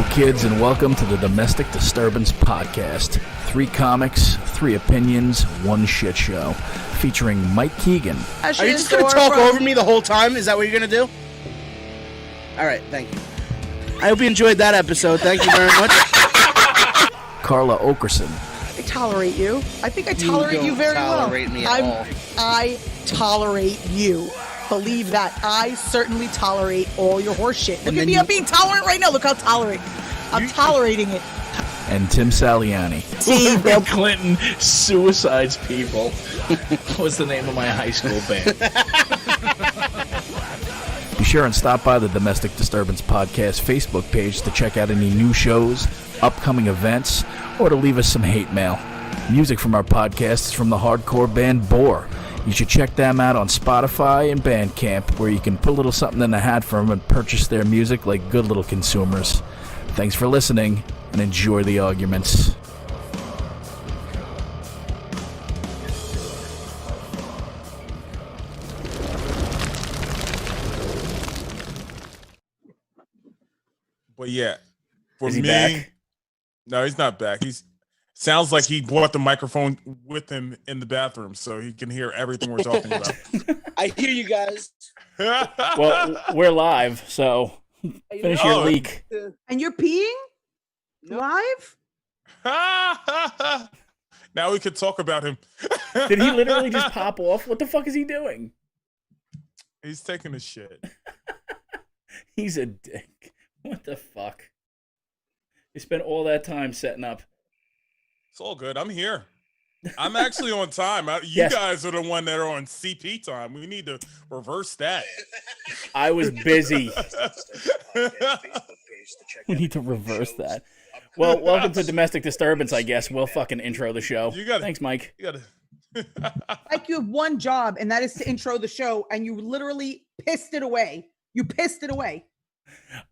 Hello, kids, and welcome to the Domestic Disturbance Podcast. 3 comics, 3 opinions, 1 shit show. Featuring Mike Keegan. Are you just going to talk over me the whole time? Is that what you're going to do? All right, thank you. I hope you enjoyed that episode. Thank you very much. Carla Oakerson. I tolerate you. I think I tolerate you very well. Tolerate me at all. I tolerate you. Believe that. I certainly tolerate all your horse shit. Look at me, I'm being tolerant right now. Look how tolerant. I'm tolerating it. And Tim Saliani. Bill Clinton suicides people. What's the name of my high school band? Be sure and stop by the Domestic Disturbance Podcast Facebook page to check out any new shows, upcoming events, or to leave us some hate mail. Music from our podcast is from the hardcore band Bore. You should check them out on Spotify and Bandcamp, where you can put a little something in the hat for them and purchase their music like good little consumers. Thanks for listening, and enjoy the arguments. But yeah, for Is he me, back? No, he's not back. Sounds like he brought the microphone with him in the bathroom so he can hear everything we're talking about. I hear you guys. Well, we're live, so finish your leak. And you're peeing? Live? Now we could talk about him. Did he literally just pop off? What the fuck is he doing? He's taking a shit. He's a dick. What the fuck? You spent all that time setting up. It's all good. I'm here. I'm actually on time. You Yes. guys are the one that are on CP time. We need to reverse that. I was busy. We need to reverse that. Well, welcome to Domestic Disturbance, I guess. We'll fucking intro the show. Thanks, Mike. You gotta. Like you have one job, and that is to intro the show, and you literally pissed it away. You pissed it away.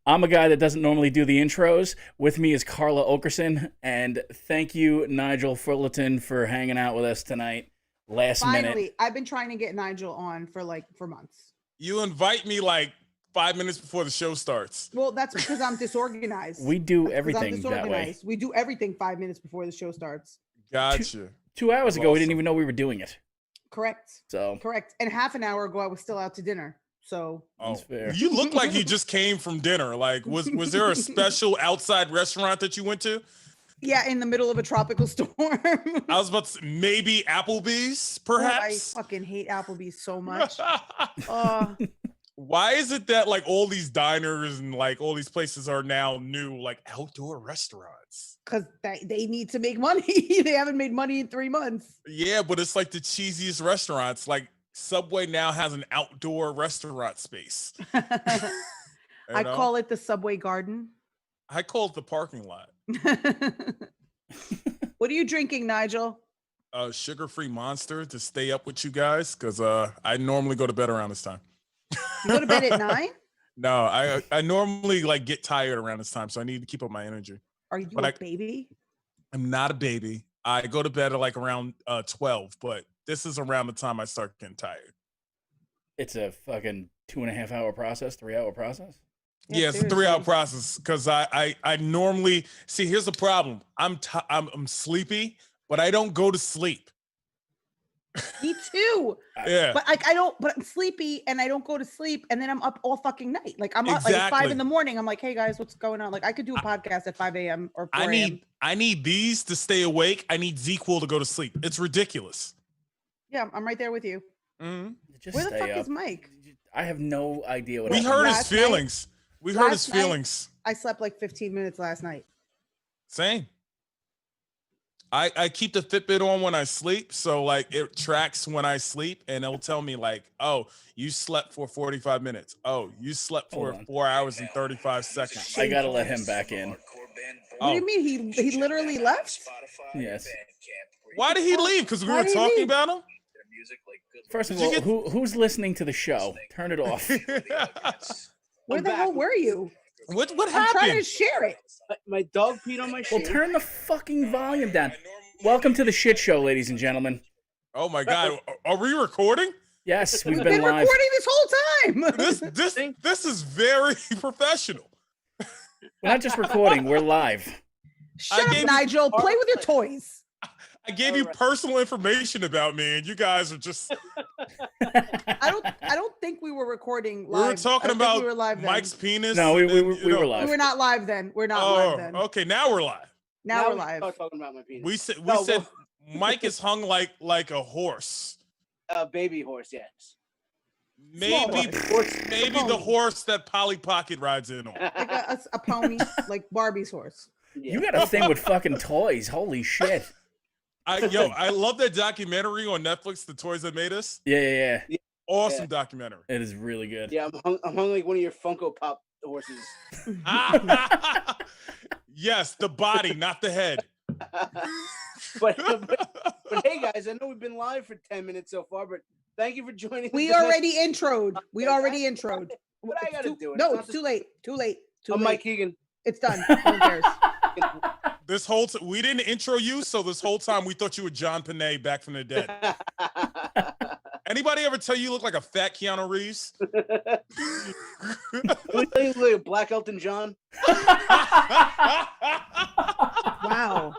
I'm a guy that doesn't normally do the intros. With me is Carla Oakerson, and thank you, Nigel Fullerton, for hanging out with us tonight. Finally, Minute. I've been trying to get Nigel on for months. You invite me like 5 minutes before the show starts. Well, that's because I'm disorganized. We do That's 'cause I'm everything that way. disorganized. We do everything 5 minutes before the show starts. Gotcha. 2 hours ago, we didn't even know we were doing it. Correct. So Correct. And half an hour ago, I was still out to dinner. So that's fair. You look like you just came from dinner. Like, was there a special outside restaurant that you went to? yeah, in the middle of a tropical storm. I was about to say, maybe Applebee's, I perhaps. fucking hate Applebee's so much. Why is it that like all these diners and like all these places are now new, like outdoor restaurants? Because they need to make money. They haven't made money in 3 months. Yeah, but it's like the cheesiest restaurants. Like Subway now has an outdoor restaurant space. I call it the Subway Garden. I call it the parking lot. What are you drinking, Nigel? Sugar-free Monster to stay up with you guys because I normally go to bed around this time. You go to bed at 9? No, I normally like get tired around this time, so I need to keep up my energy. Are you baby? I'm not a baby. I go to bed at like around 12, but this is around the time I start getting tired. It's a fucking 2.5 hour process, 3 hour process. Yeah, it's a 3 hour process because I normally see. Here's the problem. I'm sleepy, but I don't go to sleep. Me too. Yeah, But like but I'm sleepy and I don't go to sleep, and then I'm up all fucking night. Like I'm up like at 5 in the morning. I'm like, hey guys, what's going on? Like I could do a podcast at 5 a.m. or 4 a.m. I need these to stay awake. I need ZQL to go to sleep. It's ridiculous. Yeah, I'm right there with you. Mm-hmm. Just Where the stay fuck up. is Mike? I have no idea what We happened. heard his Last night- feelings. We heard his last night- feelings. I slept like 15 minutes last night. Same. I keep the Fitbit on when I sleep, so like it tracks when I sleep, and it'll tell me like, oh, you slept for 45 minutes. Oh, you slept for Hold on. 4 hours and 35 seconds. I gotta let him back in. What do you mean? He literally left? Yes. Why did he leave? Because we Why were did he talking leave? about him? First of Did you all, who's listening to the show? Turn it off. Where the hell were you? What I'm trying to happened? share it. My dog peed on my Well, shirt. turn the fucking volume down. Welcome to the shit show, ladies and gentlemen. Oh my God. Are we recording? Yes, we've We've been been live. recording this whole time. This is very professional. We're not just recording, we're live. Shut I up, gave you- Nigel. Play with your toys. I gave you personal information about me, and you guys are just. I don't think we were recording live. We were talking I think about we were live then. Mike's penis. No, we and, were live. We were not live then. We're not Oh, live then. okay. Now we're live. Now we're live. Start talking about my penis. We said No, Mike is hung like a horse. A baby horse, yes. Maybe the horse that Polly Pocket rides in on. Like a pony, like Barbie's horse. Yeah. You got a thing with fucking toys. Holy shit. I love that documentary on Netflix, The Toys That Made Us. Yeah. Awesome Yeah. documentary. It is really good. Yeah, I'm hung like one of your Funko Pop horses. Yes, the body, not the head. but hey guys, I know we've been live for 10 minutes so far, but thank you for joining. We the next- already introed. We already introed. But I gotta do it. No, It's it's not too late. Too late. Too I'm late. Mike Keegan. It's done. No one cares. This whole we didn't intro you, so this whole time we thought you were John Panay back from the dead. Anybody ever tell you look like a fat Keanu Reeves? Let me tell you, like a Black Elton John. Wow.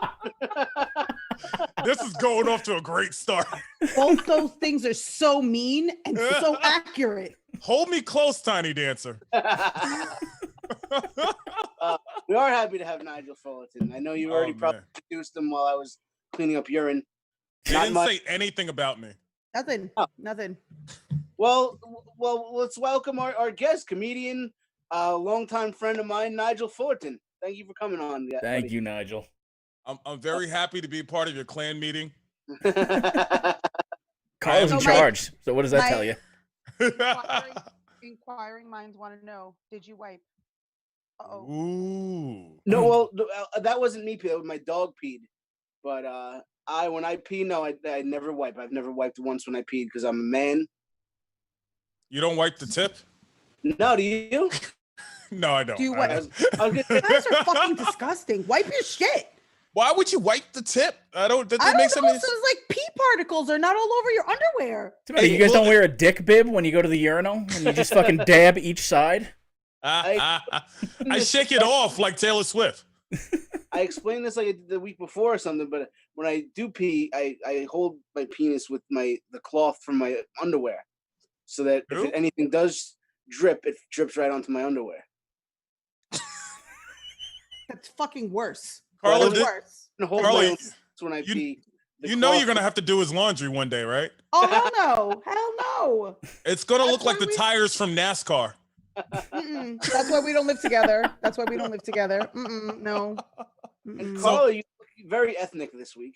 This is going off to a great start. Both those things are so mean and so accurate. Hold me close, Tiny Dancer. We are happy to have Nigel Fullerton. I know you already probably man. introduced him while I was cleaning up urine. He Not didn't much. say anything about me. Nothing. Oh. Nothing. Well, let's welcome our guest, comedian, longtime friend of mine, Nigel Fullerton. Thank you for coming on. Yeah, Thank buddy. you, Nigel. I'm very happy to be part of your clan meeting. Carla's in So, Mike- charge. So what does that Mike- tell you? Inquiring minds want to know, did you wipe? Uh-oh. Ooh. No, well, that wasn't me peeing. My dog peed. But when I pee, no, I never wipe. I've never wiped once when I peed because I'm a man. You don't wipe the tip? No, do you? No, I don't. Do you I wipe- don't. I was You gonna- guys are fucking disgusting. Wipe your shit. Why would you wipe the tip? That I don't makes know. any So it's like pee particles are not all over your underwear. You guys don't wear a dick bib when you go to the urinal? And you just fucking dab each side? I shake it off like Taylor Swift. I explained this like the week before or something, but when I do pee, I hold my penis with the cloth from my underwear, so that Who? if anything does drip, it drips right onto my underwear. That's fucking worse. Carla, That's did- worse. And hold Carly, my own when I you- pee. The you know cloth- you're gonna have to do his laundry one day, right? Oh, hell no. Hell no. It's gonna That's look like why the we- tires from NASCAR. Mm-mm. That's why we don't live together. That's why we don't live together. Mm-mm, no. And Mm-mm. Carla, you look very ethnic this week.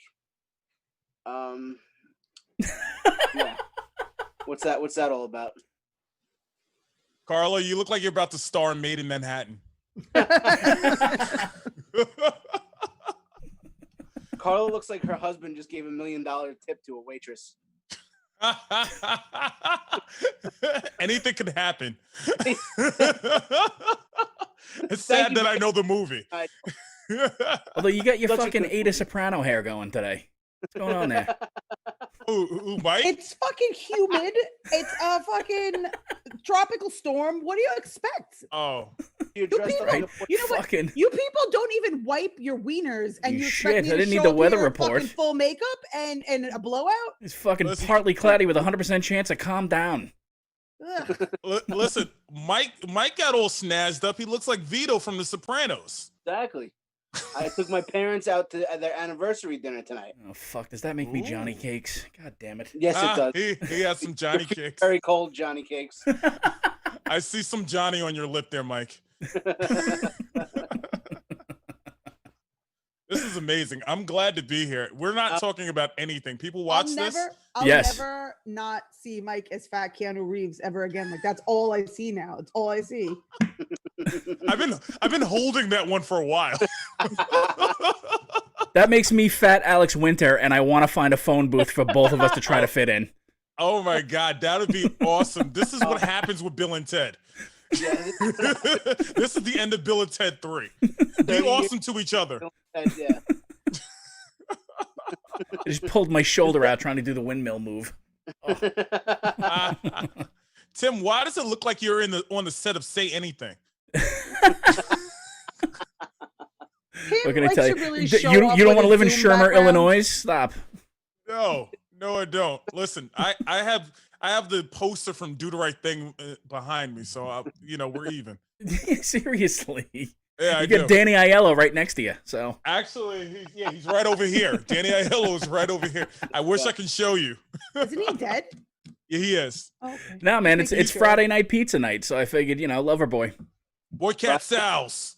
Yeah. What's that all about? Carla, you look like you're about to star in Made in Manhattan. Carla looks like her husband just gave $1 million tip to a waitress. Anything could happen. It's Thank sad you. that I know the movie. Although you got your Such a fucking good Ada movie. Soprano hair going today. What's going on there? Ooh, Mike? It's fucking humid. It's a fucking tropical storm. What do you expect? Oh, You're You dressed people, like Right. a you know what? Fucking You people don't even wipe your wieners, and You you shit, expect me I to didn't need show the up weather here report. fucking full makeup and a blowout. it's fucking Listen. partly cloudy with a 100% chance of calm down. Ugh. listen, Mike got all snazzed up. He looks like Vito from The Sopranos. Exactly. I took my parents out to their anniversary dinner tonight. Oh fuck, does that make me Johnny Ooh. Cakes? God damn it. Yes, it does. He has some Johnny cakes. Very cold Johnny cakes. I see some Johnny on your lip there, Mike. This is amazing. I'm glad to be here. We're not talking about anything. People watch this. I'll Yes. never not see Mike as fat Keanu Reeves ever again. Like that's all I see now. It's all I see. I've been holding that one for a while. That makes me fat Alex Winter, and I want to find a phone booth for both of us to try to fit in. Oh my God, that would be awesome. This is what happens with Bill and Ted. Yeah, This is the end of Bill and Ted 3. Be awesome to each other. yeah. I just pulled my shoulder out trying to do the windmill move. Tim, why does it look like you're on the set of Say Anything? What can I likes tell to you? really show You off don't with want to his live in Zoom Shermer, background. Illinois? Stop. No, I don't. Listen, I have the poster from Do the Right Thing behind me, so we're even. Seriously. Yeah, I You get do. Danny Aiello right next to you. So Actually, he's right over here. Danny Aiello is right over here. I wish I could show you. Isn't he dead? Yeah, he is. Oh, okay. no, man, Just it's making sure. Friday night pizza night, so I figured, lover boy. Boy Cat's house.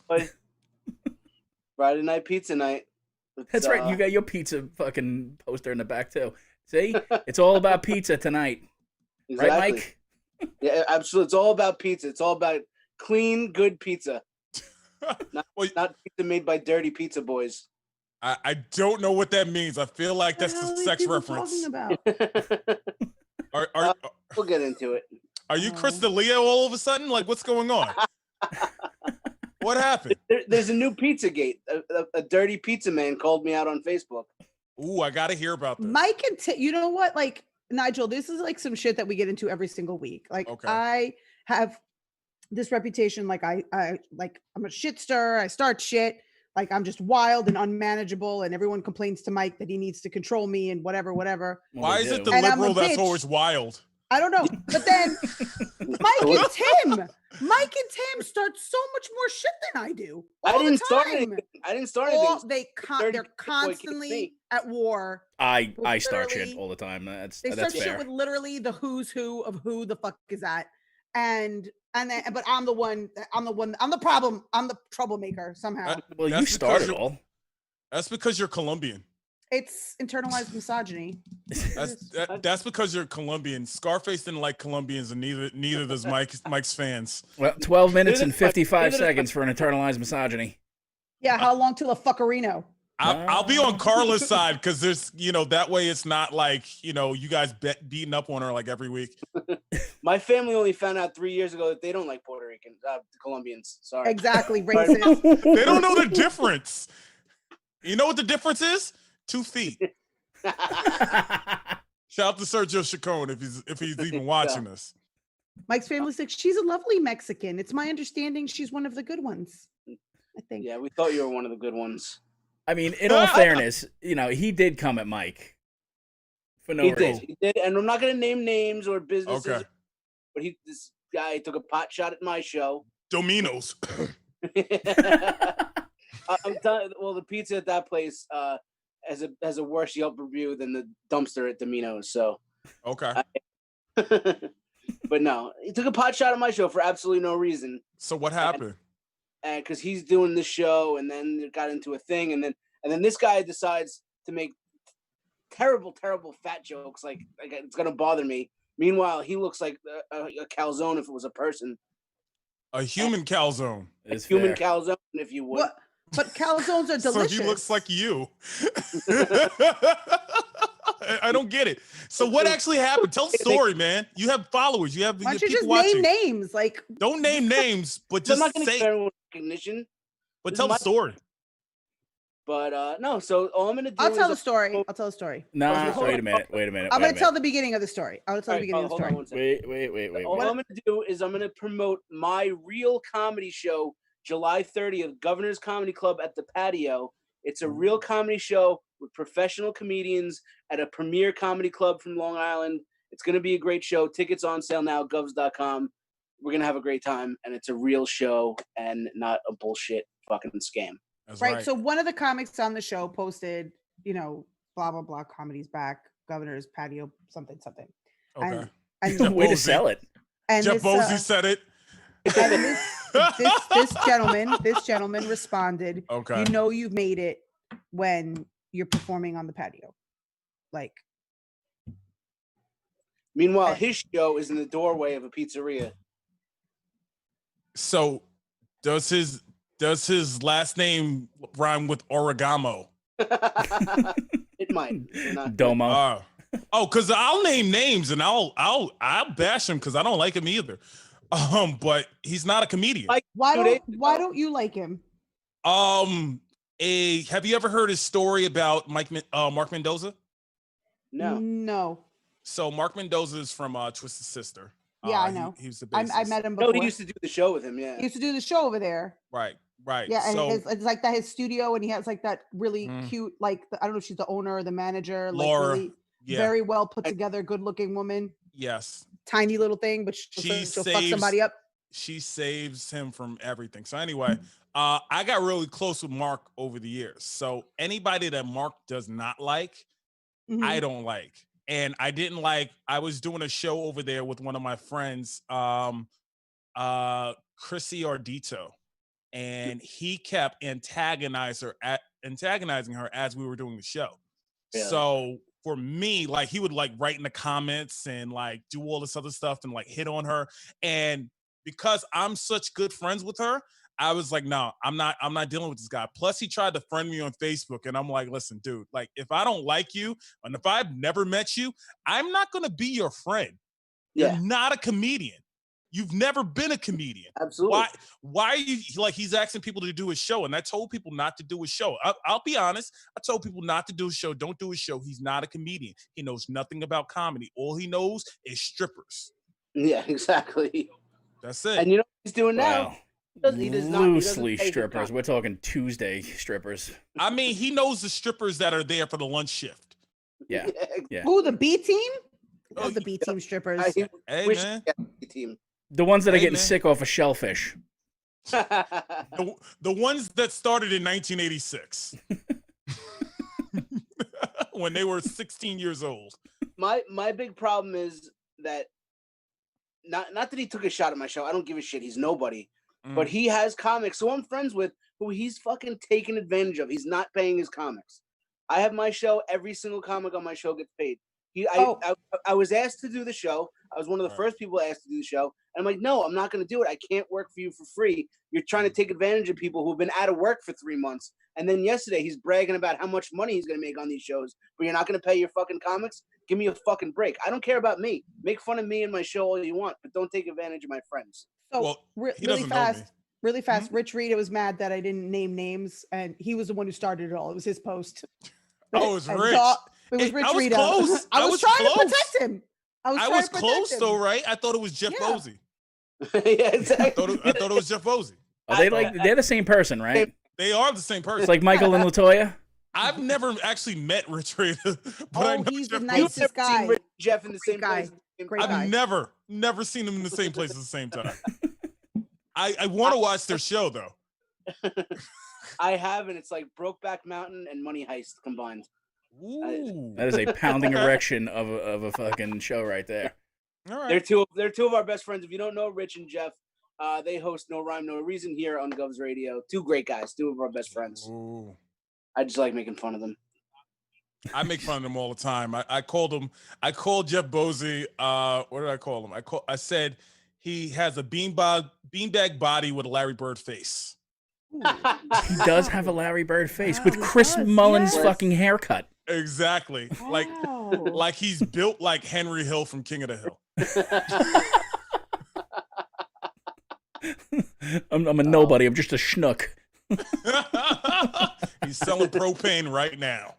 Friday night pizza night. That's right. You got your pizza fucking poster in the back too. See, it's all about pizza tonight, exactly. right, Mike? Yeah, absolutely. It's all about pizza. It's all about clean, good pizza. Not pizza made by dirty pizza boys. I don't know what that means. I feel like that's a sex reference. About? We'll get into it. Are you Chris D'Elia all of a sudden? Like, what's going on? What happened? There's a new pizza gate. A dirty pizza man called me out on Facebook. Ooh, I gotta hear about this. Mike and you know what? Like, Nigel, this is like some shit that we get into every single week. Like, Okay. I have this reputation. Like, I'm a shit stirrer. I start shit. Like, I'm just wild and unmanageable, and everyone complains to Mike that he needs to control me and whatever. Why is it the And I'm a liberal that's bitch. always wild? I don't know. But then Mike and Tim start so much more shit than I do. All I didn't the start time. anything. I didn't start anything. They're constantly at war. I start shit Literally, all the time. That's They start fair. shit with literally the who's who of who the fuck is that. And then, but I'm the problem. I'm the troublemaker somehow. Well, you That's started because all. That's because you're Colombian. It's internalized misogyny. That's because you're Colombian. Scarface didn't like Colombians, and neither does Mike's fans. Well, 12 minutes and 55 seconds for an internalized misogyny. Yeah, how long till a fuckerino? I'll be on Carla's side because there's, that way it's not like, you guys beating up on her like every week. My family only found out 3 years ago that they don't like Puerto Ricans, Colombians. Sorry. Exactly, racist. They don't know the difference. You know what the difference is? 2 feet. Shout out to Sergio Chacon if he's even watching this. Mike's family's like, she's a lovely Mexican. It's my understanding she's one of the good ones. I think. Yeah, we thought you were one of the good ones. I mean, in all fairness, he did come at Mike for no reason. He did, and I'm not going to name names or businesses. Okay. But this guy took a pot shot at my show. Domino's. I'm telling. Well, the pizza at that place has a worse Yelp review than the dumpster at Domino's. So. Okay. But no, he took a pot shot at my show for absolutely no reason. So what happened? And because he's doing this show, and then it got into a thing, and then this guy decides to make terrible fat jokes, like it's gonna bother me. Meanwhile, he looks like a calzone if it was a person. A human calzone. A human calzone, if you would. What? But calzones are delicious. So he looks like you. I don't get it. So what actually happened? Tell the story, man. You have followers. You have Why don't you people just watching. name names? Like, don't name names, but I'm just not going to say. give everyone recognition. But tell the story. But no. So all I'm going to do. I'll tell the story. Nah, wait a minute. I'm going to tell the beginning of the story. I'll tell the beginning of the story. Wait. All I'm going to do is I'm going to promote my real comedy show, July 30th, Governor's Comedy Club at the Patio. It's a real comedy show with professional comedians at a premier comedy club from Long Island. It's going to be a great show. Tickets on sale now, govs.com. We're going to have a great time, and it's a real show and not a bullshit fucking scam. That's right. So one of the comics on the show posted, blah, blah, blah, comedy's back, Governor's Patio, something. Okay. And way to sell it. And Jeff Bosey said it. And this gentleman responded, okay. You've made it when you're performing on the patio. Like, meanwhile, his show is in the doorway of a pizzeria. So does his last name rhyme with origamo? It might. Domo. Because I'll name names and I'll bash him because I don't like him either. But he's not a comedian. Why don't you like him? Have you ever heard his story about Mark Mendoza? No. So Mark Mendoza is from Twisted Sister. Yeah, I know. He was the I met him before. No, he used to do the show with him. Yeah, he used to do the show over there. Right. Right. Yeah, and So it's like that his studio, and he has like that really Mm. cute, like I don't know if she's the owner or the manager, like Laura, really yeah, very well put together, good looking woman, yes. tiny little thing, but She she'll fuck somebody saves up. she saves him from everything. So anyway, I got really close with Mark over the years. So anybody that Mark does not like, I Mhm. don't like. And I didn't like, I was doing a show over there with one of my friends, Chrissy Ardito, and he kept antagonizing her as we were doing the show. Really? So for me, like he would like write in the comments and like do all this other stuff and like hit on her. And because I'm such good friends with her, I was like, no, I'm not dealing with this guy. Plus, he tried to friend me on Facebook, and I'm like, listen, dude, like if I don't like you and if I've never met you, I'm not gonna be your friend. You're Yeah, not a comedian. You've never been a comedian. absolutely. Why are you like he's asking people to do his show? And I told people not to do his show. I'll be honest. I told people not to do his show. Don't do his show. He's not a comedian. He knows nothing about comedy. All he knows is strippers. Yeah, exactly. That's it. And you know what he's doing now? Well, He does not. He doesn't loosely pay for strippers. comedy. We're talking Tuesday strippers. I mean, he knows the strippers that are there for the lunch shift. Yeah. Yeah. Ooh, the B team. Oh, Love the B team strippers. Hey wish man, he had a team. The ones that are Hey, getting man. sick off of shellfish. the ones that started in 1986 when they were 16 years old. My big problem is that not that he took a shot at my show. I don't give a shit. He's nobody. But he has comics who I'm friends with who he's fucking taking advantage of. He's not paying his comics. I have my show. Every single comic on my show gets paid. I was asked to do the show. I was one of the first people asked to do the show. And I'm like, no, I'm not going to do it. I can't work for you for free. You're trying to take advantage of people who've been out of work for 3 months. And then yesterday he's bragging about how much money he's going to make on these shows, but you're not going to pay your fucking comics? Give me a fucking break. I don't care about me. Make fun of me and my show all you want, but don't take advantage of my friends. So Well, he really doesn't know fast, me. really fast. Rich Rita was mad that I didn't name names, and he was the one who started it all. It was his post. Oh, it was And Rich. so- it was Hey, Rich I was Rita. close. I I was was trying to close. protect him. I was I trying was to protect close him. though, right? I thought it was Jeff Yeah. Bosey. Yeah, exactly. I thought it was Jeff Bosey. Are they like they're the same person, right? They are the same person. It's like Michael and Latoya. I've never actually met Rich Rita, but I Oh, know he's the Jeff nicest Bosey. You've guy. seen Rich and Jeff in the Great same guy. place. at the same Great time. guy. I've never seen them in the same place at the same time. I want to watch their show though. I have, and it's like Brokeback Mountain and Money Heist combined. Ooh. That is a pounding erection of a fucking show right there. All right. They're two of our best friends. If you don't know Rich and Jeff, they host No Rhyme No Reason here on Gov's Radio. Two great guys, two of our best friends. Ooh. I just like making fun of them. I make fun of them all the time. I called Jeff Bosey. What did I call him? I said he has a beanbag body with a Larry Bird face. He does have a Larry Bird face Wow, with he Chris does, Mullins' yes. fucking haircut. Exactly. Wow. Like he's built like Henry Hill from King of the Hill. I'm a nobody. I'm just a schnook. He's selling propane right now.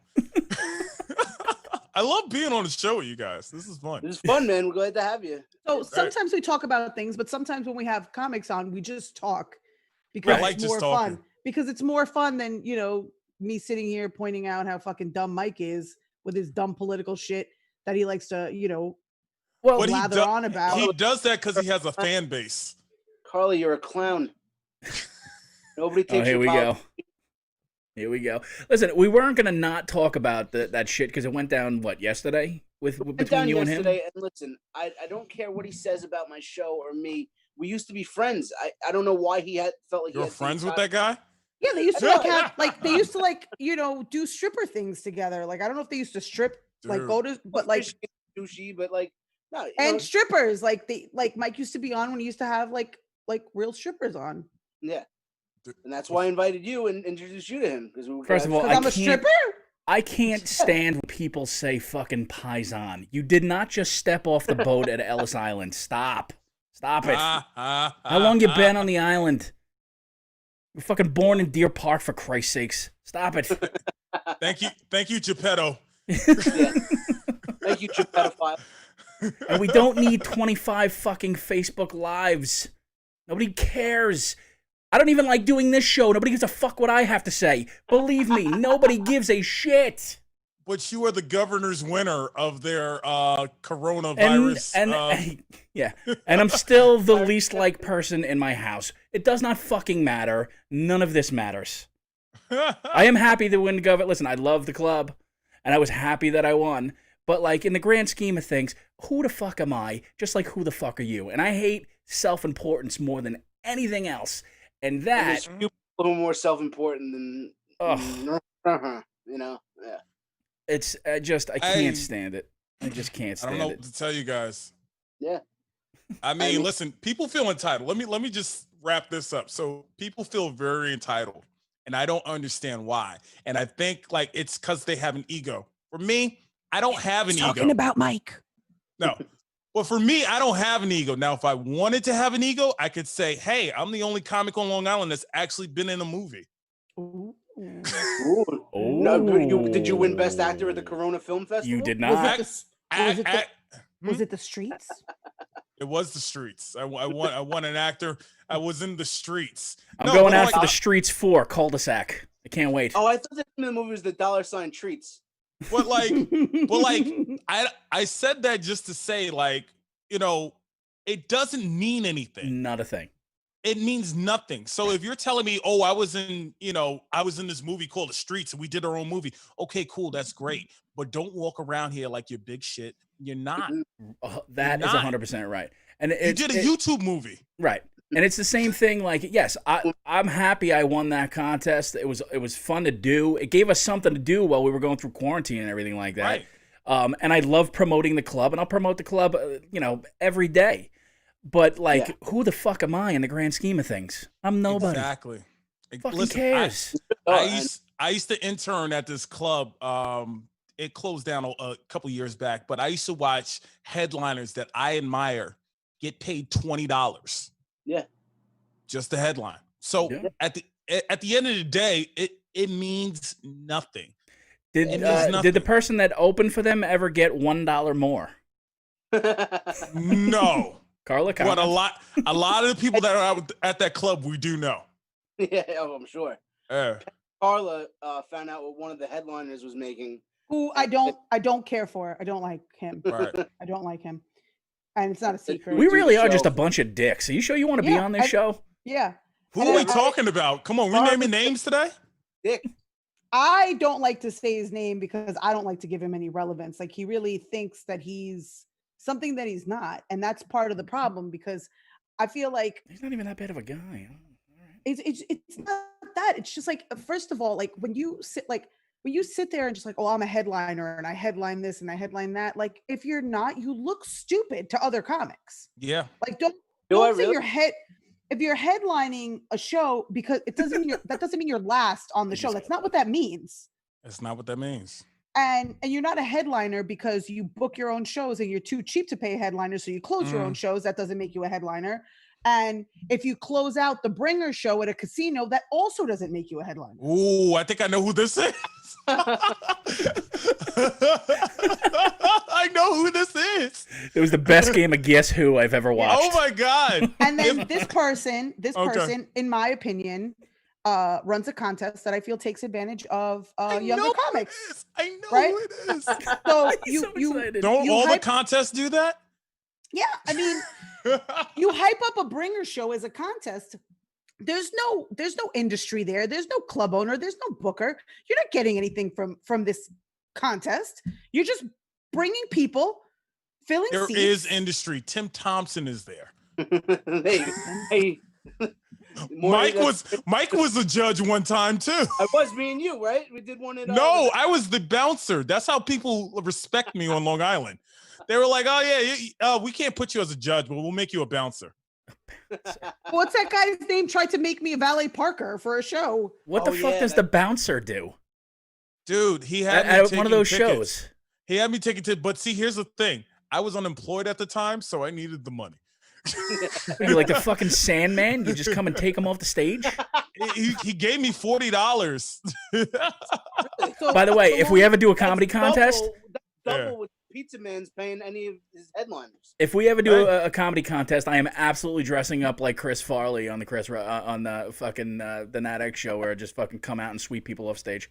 I love being on the show with you guys. This is fun. This is fun, man. We're glad to have you. So sometimes we talk about things, but sometimes when we have comics on, we just talk I because like it's just more talking. fun. Because it's more fun than me sitting here pointing out how fucking dumb Mike is with his dumb political shit that he likes to Well, But lather on about. he does that because he has a fan base. Carla, you're a clown. Nobody oh, takes here your we power. go. Here we go. Listen, we weren't gonna not talk about that shit because it went down yesterday Went between down you and him. yesterday, and listen, I don't care what he says about my show or me. We used to be friends. I don't know why he felt like You're he had friends with that guy? Yeah, they used to they used to do stripper things together. Like I don't know if they used to strip, like Dude. go to, but like sushi, but like no. you and know, strippers, like Mike used to be on when he used to have like real strippers on. yeah, and that's why I invited you and introduced you to him because we were First of all, Because I I'm a can't- stripper. I can't stand when people say fucking paisan. You did not just step off the boat at Ellis Island. Stop it. How long you been on the island? You're fucking born in Deer Park, for Christ's sakes. Stop it. Thank you, Geppetto. Thank you, chip pedophile. And we don't need 25 fucking Facebook lives. Nobody cares. I don't even like doing this show. Nobody gives a fuck what I have to say. Believe me, nobody gives a shit. But you are the governor's winner of their coronavirus. Yeah, and I'm still the least liked person in my house. It does not fucking matter. None of this matters. I am happy to win governor. Listen, I love the club, and I was happy that I won. But like in the grand scheme of things, who the fuck am I? Just like who the fuck are you? And I hate self-importance more than anything else. And that there's few people who are more self-important than you know. Yeah. It's I can't stand it. I just can't stand it. I don't know what to tell you guys. Yeah. I mean, listen, people feel entitled. Let me just wrap this up. So people feel very entitled, and I don't understand why. And I think like it's because they have an ego. For me, I don't have an ego. Talking about Mike. No. Well, for me, I don't have an ego. Now, if I wanted to have an ego, I could say, hey, I'm the only comic on Long Island that's actually been in a movie. Ooh. No, did you win Best Actor at the Corona Film Festival? You did not. Was it the Streets? It was the Streets. I won an actor. I was in the Streets. I'm going out for the Streets 4 cul-de-sac. I can't wait. Oh, I thought the name of the movie was the $Treats. But I said that just to say, like, you know, it doesn't mean anything. Not a thing. It means nothing. So if you're telling me, oh, I was in this movie called The Streets and we did our own movie. Okay, cool. That's great. But don't walk around here like you're big shit. You're not. That is 100% right. And you did a YouTube movie. Right. And it's the same thing. Like, yes, I'm happy I won that contest. It was fun to do. It gave us something to do while we were going through quarantine and everything like that. Right. And I love promoting the club, and I'll promote the club, every day. But like, who the fuck am I in the grand scheme of things? I'm nobody. Exactly. Fucking cares. I used to intern at this club. It closed down a couple years back, but I used to watch headliners that I admire get paid $20. Yeah. Just the headline. So at the end of the day, it means nothing. Did the person that opened for them ever get $1 more? No. Carla, but a lot of the people that are out at that club, we do know. Yeah, I'm sure. Carla found out what one of the headliners was making. Who I don't care for. I don't like him. Right. I don't like him. And it's not a secret. We really are just a bunch of dicks. Are you sure you want to be on this show? Yeah. Who are we talking about? Come on, we naming names today? Dick. I don't like to say his name because I don't like to give him any relevance. Like, he really thinks that he's something that he's not. And that's part of the problem, because I feel like he's not even that bad of a guy. It's not that. It's just like, first of all, like when you sit there and just like, oh, I'm a headliner and I headline this and I headline that. Like, if you're not, you look stupid to other comics. Yeah. Like, don't say your head. If you're headlining a show, because that doesn't mean you're last on the show. That's not what that means. That's not what that means. And you're not a headliner because you book your own shows and you're too cheap to pay headliners, so you close your own shows. That doesn't make you a headliner. And if you close out the Bringer show at a casino, that also doesn't make you a headliner. Ooh, I think I know who this is. I know who this is. It was the best game of Guess Who I've ever watched. Oh my God. And then this person, in my opinion, runs a contest that I feel takes advantage of younger comics. I know who it is. So don't all the contests do that? Yeah, I mean, you hype up a Bringer show as a contest. There's no industry there. There's no club owner. There's no booker. You're not getting anything from this contest. You're just bringing people, filling seats. There is industry. Tim Thompson is there. hey. Mike was a judge one time too. I was, me and you, right? We did one at No, I was the bouncer. That's how people respect me on Long Island. They were like, "Oh yeah, we can't put you as a judge, but we'll make you a bouncer." What's that guy's name? Tried to make me a valet parker for a show. What the fuck does the bouncer do? Dude, he had at me one of those tickets. shows. He had me taking tickets, but see, here's the thing: I was unemployed at the time, so I needed the money. You're like the fucking Sandman. You just come and take him off the stage. He gave me $40. By the way, if we ever do a comedy contest, double with pizza man's paying any of his headliners. If we ever do a comedy contest, I am absolutely dressing up like Chris Farley on the fucking the Nat X show, where I just fucking come out and sweep people off stage.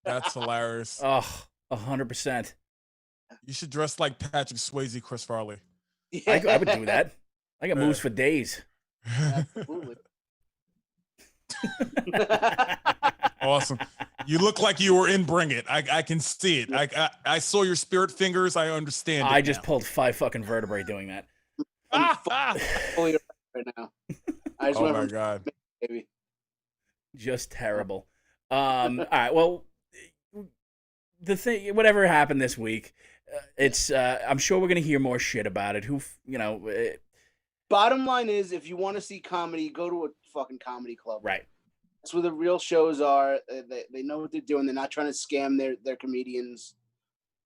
That's hilarious. Oh, 100%. You should dress like Patrick Swayze, Chris Farley. Yeah. I would do that. I got moves for days. Absolutely. Awesome. You look like you were in Bring It. I can see it. I saw your spirit fingers. I understand. I just pulled 5 fucking vertebrae doing that. Fully right now. I just Oh my God. Baby. Just terrible. All right. Well, the thing, whatever happened this week, it's. I'm sure we're gonna hear more shit about it. Bottom line is, if you want to see comedy, go to a fucking comedy club. Right. That's where the real shows are. They know what they're doing. They're not trying to scam their comedians.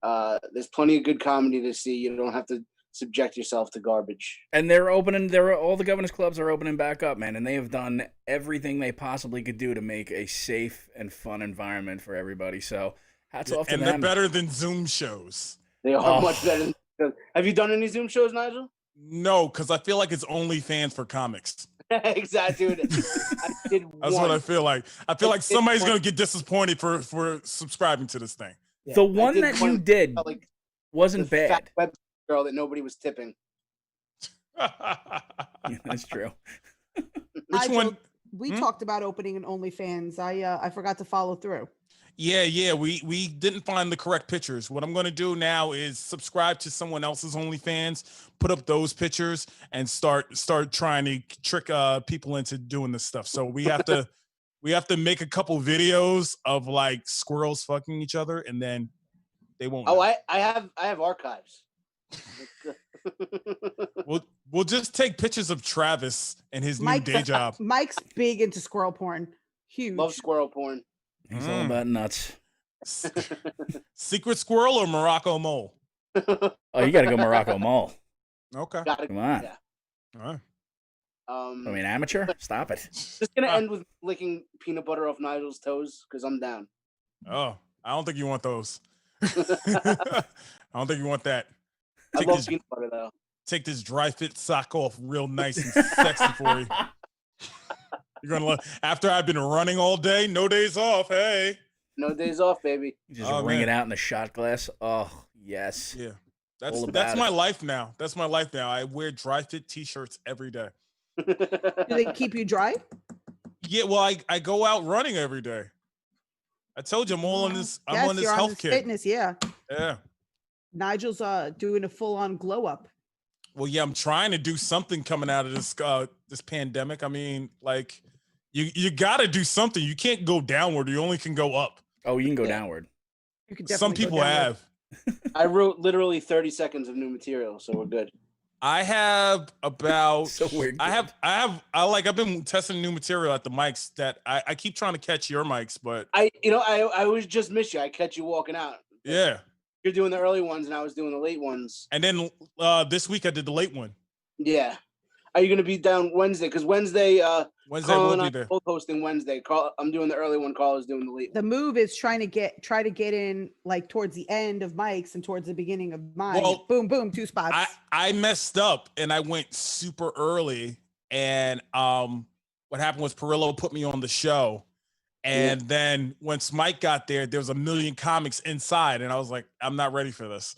There's plenty of good comedy to see. You don't have to subject yourself to garbage. And they're opening. All the governors clubs are opening back up, man, and they have done everything they possibly could do to make a safe and fun environment for everybody. So hats off to and them. they're better than Zoom shows. They are much better. Have you done any Zoom shows, Nigel? No, because I feel like it's only fans for comics. Exactly. I did That's what I feel like. I feel like somebody's gonna get disappointed for subscribing to this thing. The one that you did wasn't the bad. fat web girl that nobody was tipping. Yeah, that's true. Which one? We talked about opening an OnlyFans. I forgot to follow through. Yeah. We didn't find the correct pictures. What I'm going to do now is subscribe to someone else's OnlyFans, put up those pictures, and start trying to trick people into doing this stuff. So we have to make a couple videos of like squirrels fucking each other, and then they won't. Oh, I have archives. We'll just take pictures of Travis and his new day job. Mike's big into squirrel porn. Huge. Love squirrel porn. He's all about nuts. Secret squirrel or Morocco mole? Oh, you got to go Morocco Mole. Okay. Come on. Yeah. All right. I mean, amateur? Stop it. Just gonna end with licking peanut butter off Nigel's toes because I'm down. Oh, I don't think you want those. I don't think you want that. I love peanut butter though. Take this dry fit sock off real nice and sexy for you. You're gonna after I've been running all day, no days off. Hey, no days off, baby. You just wring it out in the shot glass. Oh yes. Yeah, that's my life now. That's my life now. I wear dry fit t-shirts every day. Do they keep you dry? Yeah, well, I go out running every day. I told you I'm all on this. I'm on this health kit. Fitness, yeah. Yeah. Nigel's doing a full-on glow up. Well, yeah, I'm trying to do something coming out of this pandemic. I mean, like, you got to do something. You can't go downward. You only can go up. Oh, you can go downward. You could Some people have. I wrote literally 30 seconds of new material, so we're good. I have about. So weird. I've been testing new material at the mics that I keep trying to catch your mics, but I always just miss you. I catch you walking out. yeah. You're doing the early ones, and I was doing the late ones. And then this week I did the late one. Yeah. Are you going to be down Wednesday? Because Wednesday, Carla and I will be there. are both hosting Wednesday. I'm doing the early one. Carla's doing the late one. The move is try to get in like towards the end of Mike's and towards the beginning of mine. Well, boom, boom, 2 spots. I messed up and I went super early. And what happened was Perillo put me on the show. And then once Mike got there was a million comics inside, and I was like, I'm not ready for this.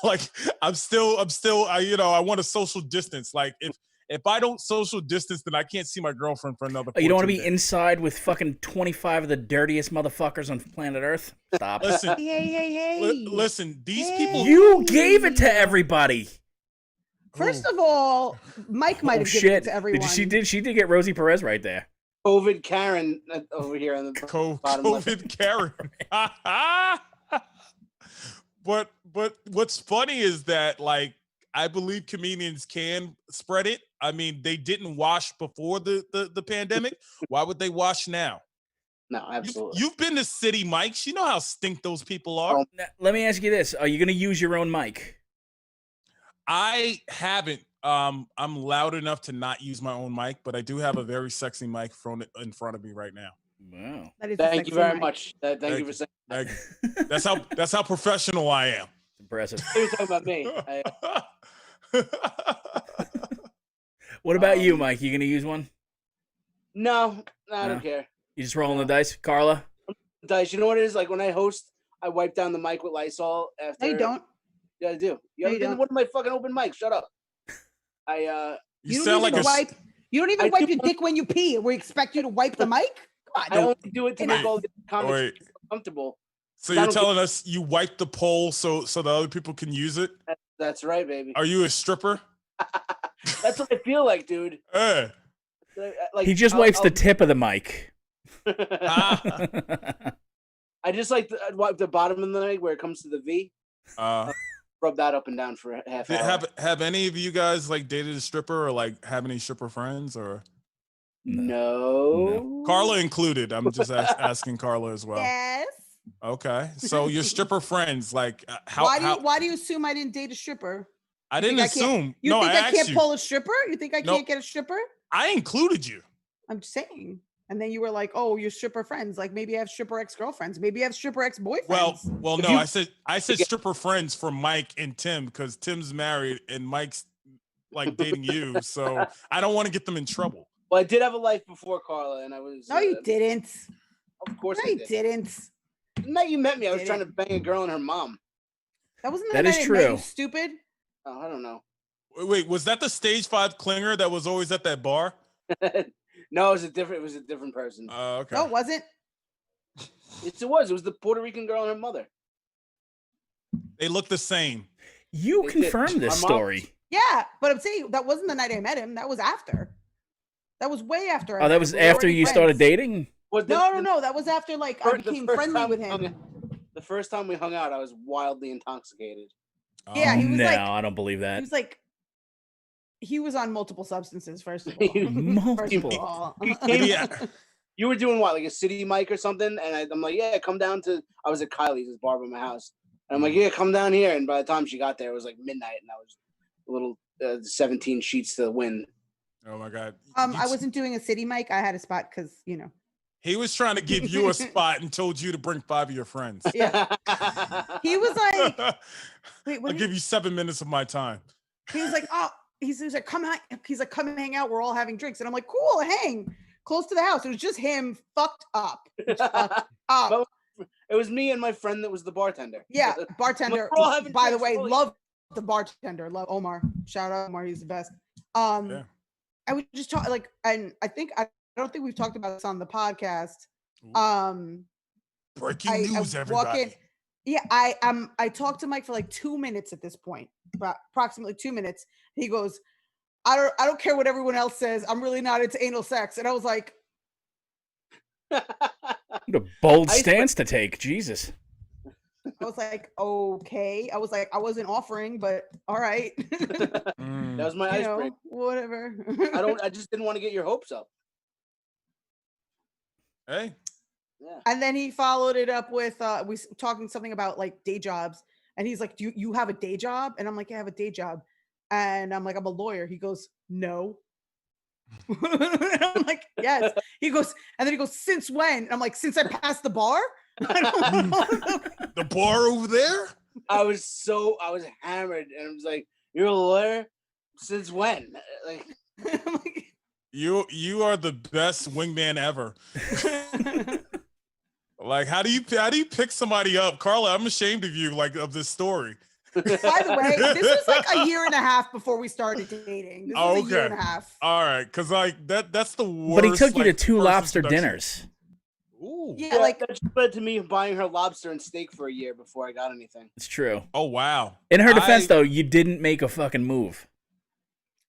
Like, I'm still, I want a social distance. Like, if I don't social distance, then I can't see my girlfriend for another. Oh, you don't want to be days. inside with fucking 25 of the dirtiest motherfuckers on planet Earth? Stop. Listen, hey. listen, these people. You gave it to everybody. First of all, Mike might have given it to everyone. She did get Rosie Perez right there. COVID Karen over here on the bottom left. COVID Karen. But what's funny is that, like, I believe comedians can spread it. I mean, they didn't wash before the pandemic. Why would they wash now? No, absolutely. You've been to City Mics. You know how stink those people are. Now, let me ask you this. Are you going to use your own mic? I haven't. I'm loud enough to not use my own mic, but I do have a very sexy mic in front of me right now. Wow. That is a Thank sexy you very mic. much. Thank you for saying. Like, that's how professional I am. Impressive. You're talking about me. What about you, Mike? You gonna use one? No, I No? don't care. You just rolling the dice, Carla? Dice. You know what it is? Like when I host, I wipe down the mic with Lysol after. No, you don't. Yeah, I do. You No, ever you been to don't. one of my fucking open mics? Shut up. You don't sound like even a wipe. You don't even I wipe do- your dick when you pee. We expect you to wipe the mic. Come on, I only do it to make Wait, all the comics wait. feel comfortable. So I you're don't telling us you wiped the pole so the other people can use it? That's right, baby. Are you a stripper? That's what I feel like, dude. Eh. Like He just wipes the tip of the mic. I just like to wipe the bottom of the mic where it comes to the V. Rub that up and down for a half hour. Have any of you guys like dated a stripper or like have any stripper friends or? No. Carla included. I'm just asking Carla as well. Yes. Okay, so your stripper friends, like how? Why do you assume I didn't date a stripper? I didn't assume. You No, think I I can't asked you. pull a stripper? You think I can't get a stripper? I included you. I'm just saying. And then you were like, "Oh, you're stripper friends. Like maybe I have stripper ex-girlfriends. Maybe I have stripper ex-boyfriends." Well, no. I said stripper friends for Mike and Tim because Tim's married and Mike's like dating you, so I don't want to get them in trouble. Well, I did have a life before Carla, and I was. No, you didn't. Of course, No, I you did. didn't. The night you met me, I was Didn't. trying to bang a girl and her mom. That wasn't That the is night I met you, true. stupid. Oh, I don't know. Wait, was that the stage 5 clinger that was always at that bar? No, it was a different person. Okay. No, it wasn't. Yes, it was. It was the Puerto Rican girl and her mother. They look the same. You They did. confirmed this My mom- story. Yeah, but I'm saying that wasn't the night I met him. That was after. That was way after. I Oh, met that him. was We were after already you started friends. dating? No. That was after like I became friendly with him. The first time we hung out, I was wildly intoxicated. Yeah, he was no, like, I don't believe that. he was like, he was on multiple substances. First of all, Multiple. First of all. Yeah. You were doing what, like a city mic or something? And I'm like, yeah, come down to. I was at Kylie's, his bar by my house, and I'm like, yeah, come down here. And by the time she got there, it was like midnight, and I was a little 17 sheets to the wind. Oh my God. I wasn't doing a city mic. I had a spot because He was trying to give you a spot and told you to bring 5 of your friends. Yeah. He was like, wait, what? I'll give you 7 minutes of my time. He was like, oh, he's like, come on. He's like, come and hang out. We're all having drinks, and I'm like, cool, hang close to the house. It was just him, fucked up. But it was me and my friend that was the bartender. Yeah, bartender. We're all having By the drinks, way, fully. love the bartender. Love Omar. Shout out Omar. He's the best. Yeah. I would just talk like, and I don't think we've talked about this on the podcast. Breaking news, I everybody. walk in. Yeah, I talked to Mike for like 2 minutes at this point, about approximately 2 minutes. He goes, I don't care what everyone else says. I'm really not into anal sex. And I was like, What a bold stance to take. Jesus. okay. I was like, I wasn't offering, but all right. That was my You know, icebreaker. whatever. I just didn't want to get your hopes up. Hey. Yeah. And then he followed it up with talking something about like day jobs. And he's like, do you have a day job? And I'm like, yeah, I have a day job. And I'm like, I'm a lawyer. He goes, no. And I'm like, yes. He goes, and then he goes, since when? And I'm like, since I passed the bar? The bar over there? I was hammered, and I was like, "You're a lawyer? Since when?" Like, You are the best wingman ever. Like, how do you pick somebody up, Carla? I'm ashamed of you, like, of this story. By the way, this was like a year and a half before we started dating. This was a year and a half. All right, because like that's the worst. But he took you to like, 2 first lobster introduction. dinners. Ooh. Yeah, like that led to me buying her lobster and steak for a year before I got anything. It's true. Oh wow. In her defense, though, you didn't make a fucking move.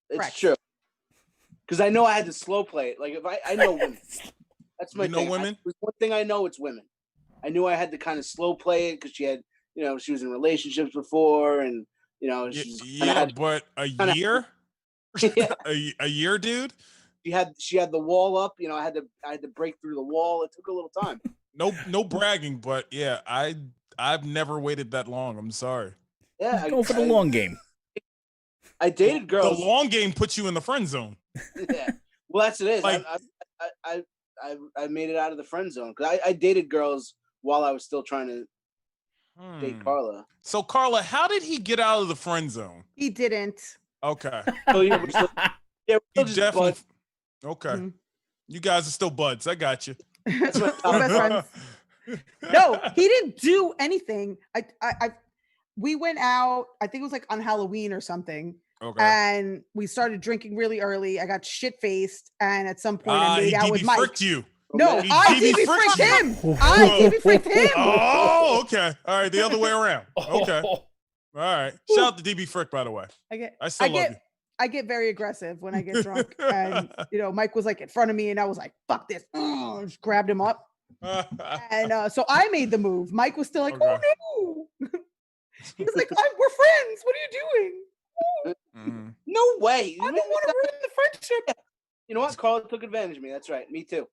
It's Correct. true. Because I know I had to slow play it. Like if I know women. That's my You know thing. women? One thing I know, it's women. I knew I had to kind of slow play it because she had, she was in relationships before, and she's But a year, yeah. a year, dude. She had the wall up. I had to break through the wall. It took a little time. No bragging, but yeah, I've never waited that long. I'm sorry. Yeah, Go for the long game. I dated girls. The long game puts you in the friend zone. Yeah. Well, that's it. Is. Like- I made it out of the friend zone because I dated girls while I was still trying to date Carla. So Carla, how did he get out of the friend zone? He didn't. Okay. So yeah, we're still He just definitely. buds. Okay. Mhm. You guys are still buds. I got you. We're best friends. No, he didn't do anything. We went out, I think it was like on Halloween or something. Okay. And we started drinking really early. I got shit faced, and at some point I made he out with DB Mike. fricked you. No, He I DB DB fricked fricked you. him. I DB fricked him. Oh, okay. All right, the other way around. Okay. All right. Shout out to DB Frick, by the way. I still love you. I get very aggressive when I get drunk, and Mike was like in front of me, and I was like, "Fuck this!" Just grabbed him up, and so I made the move. Mike was still like, Okay. "Oh no!" He was like, "We're friends. What are you doing?" Mhm. No way. I don't want to ruin the friendship. You know what? Carla took advantage of me. That's right. Me too.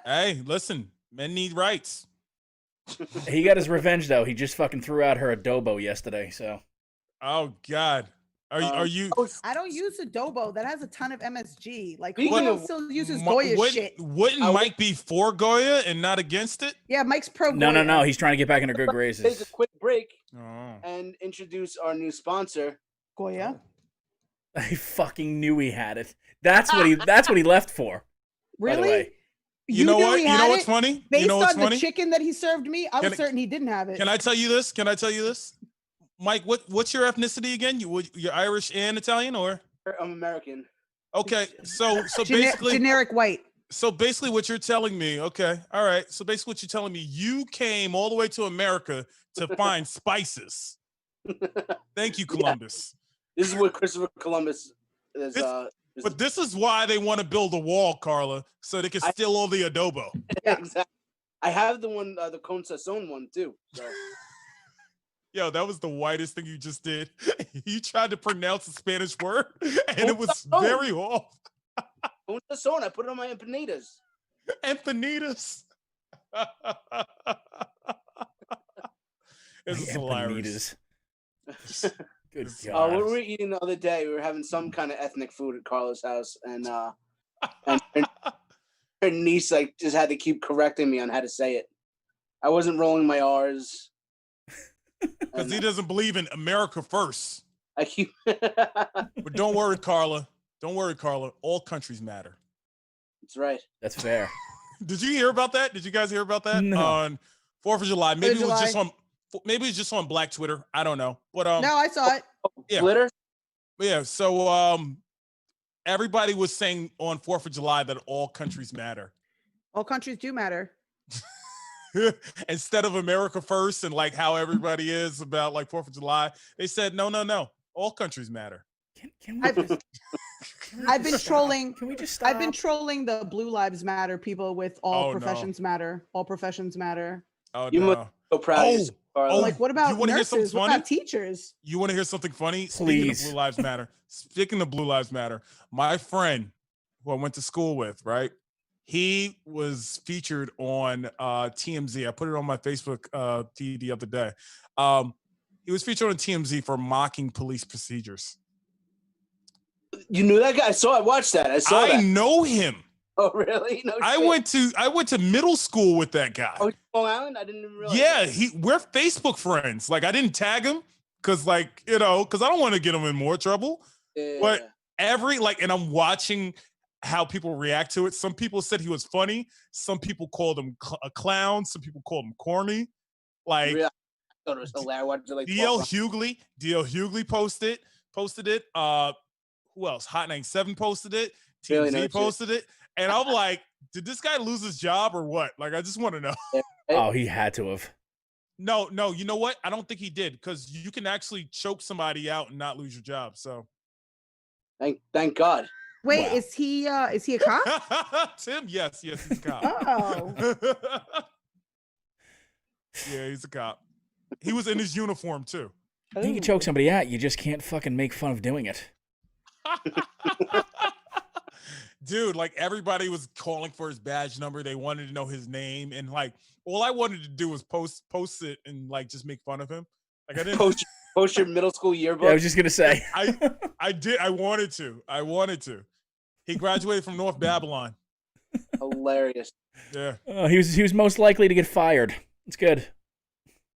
Hey, listen, men need rights. He got his revenge though. He just fucking threw out her adobo yesterday. So Oh God. Are you? I don't use adobo. That has a ton of MSG. Like, who Speaking else of- still uses Goya shit? Wouldn't Mike be for Goya and not against it? Yeah, Mike's pro Goya. no. He's trying to get back into good Take graces. a quick break Oh. and introduce our new sponsor. Goya. I fucking knew he had it. That's what he left for. By the Really? way. You know knew what? he You had know what's it? funny? Based You know what's on funny? the chicken that he served me, I was certain he didn't have it. Can I tell you this? Mike, what's your ethnicity again? You're Irish and Italian, or? I'm American. Okay, so basically generic white. So basically what you're telling me, okay, all right. So basically what you're telling me, you came all the way to America to find spices. Thank you, Columbus. This is what Christopher Columbus is. But this is why they want to build a wall, Carla, so they can steal all the adobo. Yeah, exactly. I have the one, the Con Sazon one too. So. Yo, that was the whitest thing you just did. You tried to pronounce a Spanish word, and it was very off. Con Sazon, I put it on my empanadas. Empanadas. This is hilarious. Good God. What were we eating the other day? We were having some kind of ethnic food at Carla's house, and her niece like just had to keep correcting me on how to say it. I wasn't rolling my R's. Because he doesn't believe in America first. I keep. But don't worry, Carla. Don't worry, Carla. All countries matter. That's right. That's fair. Did you hear about that? Did you guys hear about that? No. On 4th of July. Maybe it was July. just on. Maybe it's just on Black Twitter. I don't know. But No, I saw it. yeah. Glitter. Yeah. So everybody was saying on 4th of July that all countries matter. All countries do matter. Instead of America first and like how everybody is about like 4th of July, they said no. All countries matter. Can we I've been trolling. Can we just stop? I've been trolling the Blue Lives Matter people with all Oh, no. professions matter. All professions matter. Oh You no. must be so proud of yourself, Carla. Oh, Like, what about you wanna hear something nurses? What funny? about teachers? You want to hear something funny? Speaking Please. of Blue Lives Matter. Speaking of Blue Lives Matter, my friend who I went to school with, right? He was featured on TMZ. I put it on my Facebook feed the other day. He was featured on TMZ for mocking police procedures. You knew that guy? I watched that. I saw I that. know him. Oh, really? No. I shit. went to middle school with that guy. Oh, Long Island? I didn't even realize. Yeah, that. we're Facebook friends. Like I didn't tag him because I don't want to get him in more trouble. Yeah. But and I'm watching how people react to it. Some people said he was funny. Some people called him a clown. Some people called him corny. Like Really? I thought it was hilarious. I watched it like DL 12 times. Hughley posted it. Who else? Hot 97 posted it. TMZ Really? No shit. posted it. And I'm like, did this guy lose his job or what? Like, I just want to know. Oh, he had to have. No, you know what? I don't think he did because you can actually choke somebody out and not lose your job. So, Thank God. Wait, Wow. is he a cop? Tim, yes, he's a cop. Oh. Yeah, he's a cop. He was in his uniform too. You can choke somebody out. You just can't fucking make fun of doing it. Dude, like everybody was calling for his badge number. They wanted to know his name, and like all I wanted to do was post it and like just make fun of him. Like I didn't Post your middle school yearbook. Yeah, I was just gonna say. I wanted to. He graduated from North Babylon. Hilarious. Yeah, He was most likely to get fired. It's good.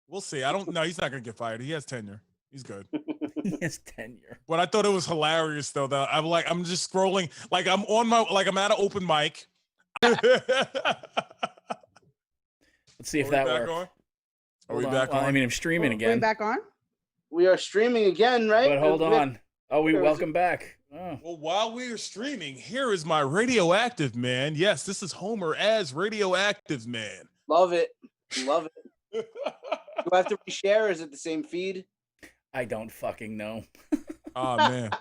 we'll see. I don't know. He's not gonna get fired. He has tenure. He's good. He has tenure. But I thought it was hilarious though. That I'm just scrolling. Like I'm at an open mic. Let's see if that works. Are we back on? I mean, I'm streaming We're again. back on. We are streaming again, right? But hold on. Oh, welcome back. Oh. Well, while we are streaming, here is my radioactive man. Yes, this is Homer as radioactive man. Love it. Love it. Do I have to reshare or is it the same feed? I don't fucking know. Oh man,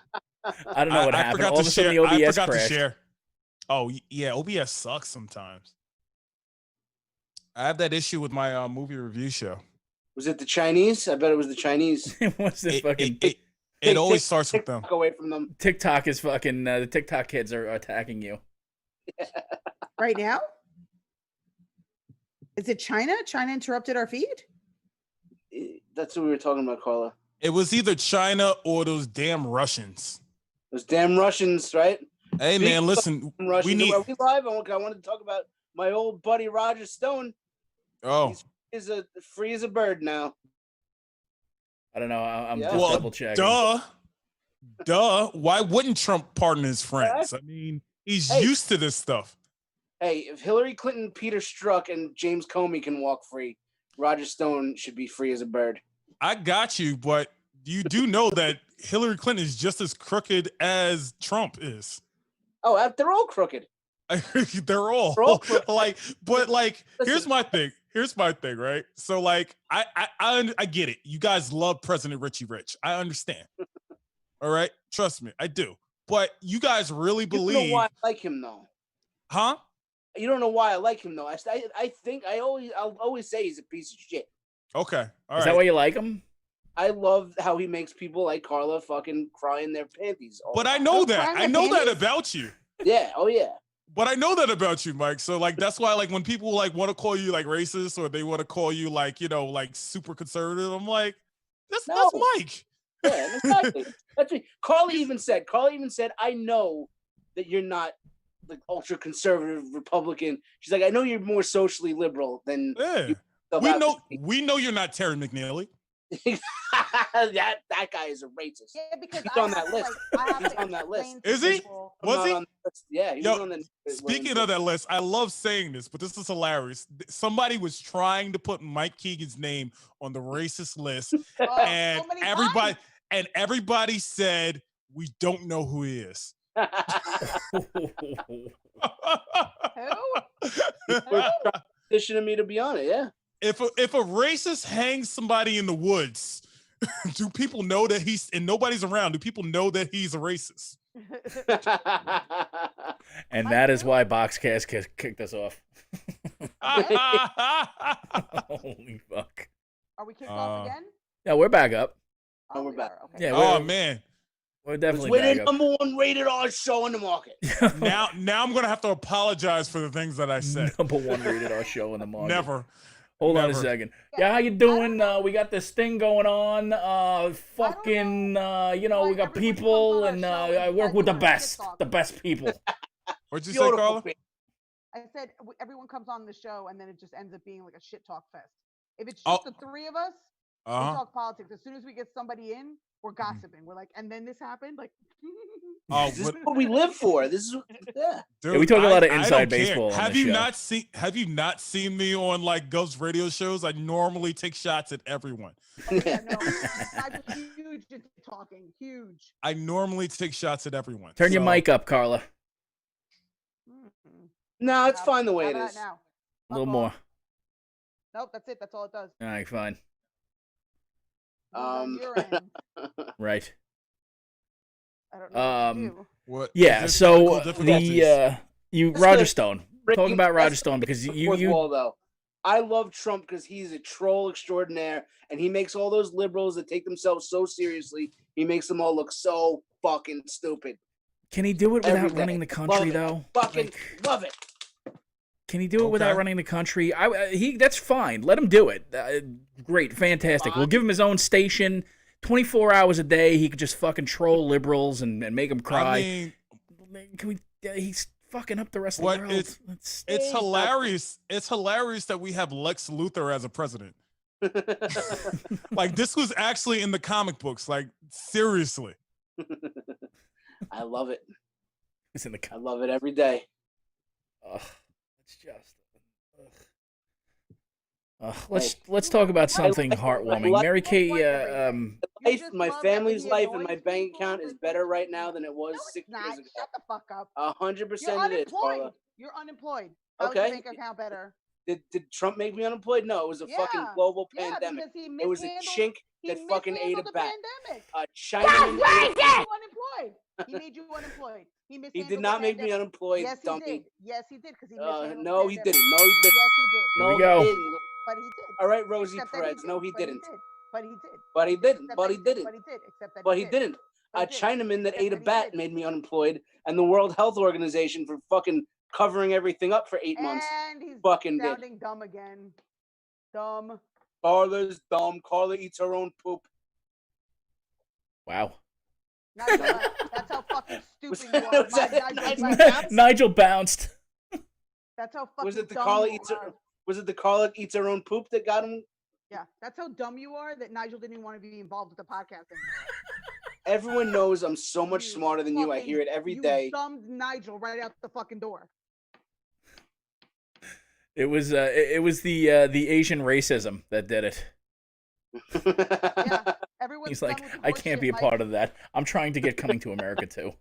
I don't know what happened. forgot All to of a sudden, share. the I OBS forgot crashed. to share. Oh yeah, OBS sucks sometimes. I have that issue with my movie review show. Was it the Chinese? I bet it was the Chinese. What's this fucking It always starts with them. Away from them. TikTok is fucking the TikTok kids are attacking you. Right now? Is it China? China interrupted our feed? That's what we were talking about, Carla. It was either China or those damn Russians. Those damn Russians, right? Hey Speaking man, listen. of Russians, We need. are we live? I wanted to talk about my old buddy Roger Stone. Oh, He's free as a bird now. I don't know. I'm Yeah. just well, double checking. duh. Why wouldn't Trump pardon his friends? I mean, he's Hey. used to this stuff. Hey, if Hillary Clinton, Peter Strzok, and James Comey can walk free, Roger Stone should be free as a bird. I got you, but you do know that Hillary Clinton is just as crooked as Trump is. Oh, they're all crooked. They're all crooked. like, Listen. here's my thing. Here's my thing, right? So like, I get it. You guys love President Richie Rich. I understand. All right, trust me, I do. But you guys really You don't believe, know why I like him, though. huh? You don't know why I like him, though. I think I'll always say he's a piece of shit. Okay, all Is right. that why you like him? I love how he makes people like Carla fucking cry in their panties. all But the I time. know Don't that. cry in I the know that panties? about you. Yeah. Oh yeah. But I know that about you, Mike. So like that's why like when people like want to call you like racist or they want to call you like, you know, like super conservative, I'm like, that's No. Mike. Yeah. Exactly. That's what Carla even said. I know that you're not like ultra conservative Republican. She's like, I know you're more socially liberal than Yeah. you We know you're not Terry McNeely. that guy is a racist. Yeah, because He's I on have that to, list. I have He's to on that list. explain to Is he? people- I'm Was not he? on the list. Yeah, he Yo, was on the Speaking of that list, I love saying this, but this is hilarious. Somebody was trying to put Mike Keegan's name on the racist list, Oh, and so many everybody said we don't know who he is. Who? Petitioning me to be on it. Yeah. If a racist hangs somebody in the woods, do people know that and nobody's around? Do people know that he's a racist? And that is why Boxcast kicked us off. Holy fuck. Are we kicked off again? Yeah, we're back up. Oh, we're we back. are, Okay. Yeah, Oh man. We're definitely We're back the up. number one rated R show in the market. Now I'm gonna have to apologize for the things that I said. Number one rated our show in the market. Never. Hold on a Never. second. Yeah, how you doing? We got this thing going on. Fucking, you know, we got people, and I work with the best people. What'd you say, Beautiful. Carla? I said everyone comes on the show and then it just ends up being like a shit talk fest. If it's Oh. just the three of us, we talk politics. As soon as we get somebody in, we're gossiping. We're like, and then this happened. Like, Oh, This is what we live for. This is yeah. dude, Yeah, we talk a lot of I inside don't care. baseball on Have this you show. Have you not seen me on like Ghost radio shows? I normally take shots at everyone. yeah, no, I'm huge into talking. Huge. I normally take shots at everyone. Turn your So- mic up, Carla. Mm-mm. No, it's How- fine the way how it about is. Now? A little Fuck more. off. Nope, that's it. That's all it does. All right, fine. Who's on your end? Right. I don't know what to do. What? Yeah. is this So technical difficulties? you That's Roger good. Stone. Ricky, Talk about Roger that's Stone because the you fourth you wall, though. I love Trump because he's a troll extraordinaire, and he makes all those liberals that take themselves so seriously. He makes them all look so fucking stupid. can he do it Every without day. running the Love country it. though? Fucking Like, love it. can he do it without Okay. running the country? That's fine. Let him do it. Great, fantastic. We'll give him his own station. 24 hours a day, he could just fucking troll liberals and make them cry. I mean, Can we? He's fucking up the rest of What? the world. It's hilarious. It's hilarious that we have Lex Luthor as a president. Like, this was actually in the comic books. Like, seriously. I love it. It's in the I love it every day. Ugh, it's just. Let's talk about something heartwarming. Mary Kay, my family's life and my bank account is better right now than it was 6 years ago. Shut the fuck up. 100% it is, Carla. You're unemployed. How is Okay. your bank account better? Did Trump make me unemployed? No, it was a fucking global pandemic. It was a chink that fucking ate a bat. Chinaman. He made you unemployed. He did not make me unemployed, yes, dummy. He did. Yes, he did. Because he no, he didn't. No, he didn't. Yes, he did. No, Here we go. he didn't. But he did. All right, Rosie Except that Perez. No, he But he didn't. did. But he did. But he didn't. Except But that he didn't. But he did. Except that But he he did. didn't. But A he did. Chinaman that Except ate a that he bat did. made me unemployed, and the World Health Organization for fucking covering everything up for 8 months. And he's fucking sounding did. dumb again. Dumb. Carla's dumb. Carla eats her own poop. wow. Nigel, that's how fucking stupid you are. Was that Nigel, Nigel bounced. that's how fucking Was it the dumb Carla you eats are. her? Was it the Carla eats her own poop that got him? Yeah, that's how dumb you are that Nigel didn't even want to be involved with the podcast anymore. Everyone knows I'm so much smarter than you. I hear it every day. You dumbed Nigel right out the fucking door. It was the Asian racism that did it. Yeah, everyone's He's done like, with the I can't bullshit, be a Mike. part of that. I'm trying to get Coming to America too.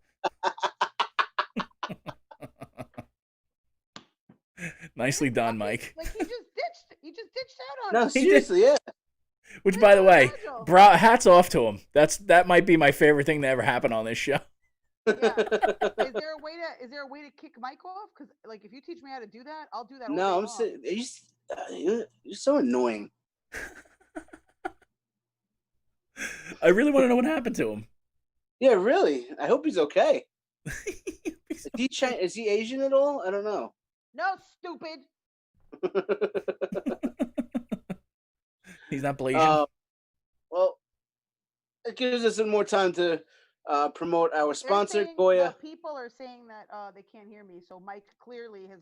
Nicely done, Mike. Like he just ditched out on No, us. seriously, yeah. Which, by the way, Nigel. hats off to him. That might be my favorite thing to ever happen on this show. Yeah. Is there a way to kick Mike off? Because like if you teach me how to do that, I'll do that. all No, day I'm long. saying you're so annoying. I really want to know what happened to him. Yeah, really. I hope he's okay. Is he Asian at all? I don't know. No, stupid. He's not Blasian. Well, it gives us some more time to promote our They're sponsor, saying- Goya. People are saying that they can't hear me, so Mike clearly has